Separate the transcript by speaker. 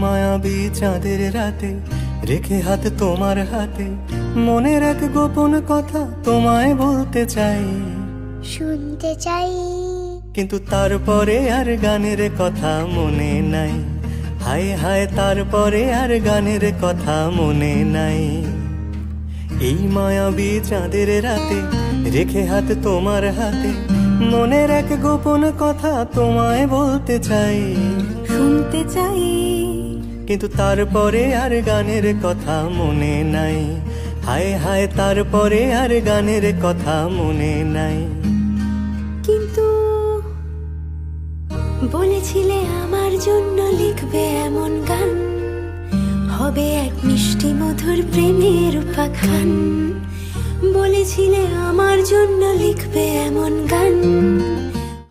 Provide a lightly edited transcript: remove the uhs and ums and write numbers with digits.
Speaker 1: মায়াবী চাঁদের রাতে রেখে হাত তোমার হাতে মনের এক গোপন কথা তোমায় বলতে চাই,
Speaker 2: শুনতে চাই।
Speaker 1: কিন্তু তারপরে আর গানের কথা মনে নাই। হায় হায় তারপরে আর গানের কথা মনে নাই। এই মায়াবী চাঁদের রাতে রেখে হাত তোমার হাতে মনের এক গোপন কথা তোমায় বলতে চাই,
Speaker 3: শুনতে চাই।
Speaker 1: কিন্তু তারপরে আর গানের কথা মনে নাই। হায় হায় তারপরে আর গানের কথা মনে নাই।
Speaker 3: কিন্তু বলেছিলে আমার জন্য লিখবে এমন গান, হবে এক মিষ্টি মধুর প্রেমের উপাখ্যান। বলেছিলে আমার জন্য লিখবে এমন গান,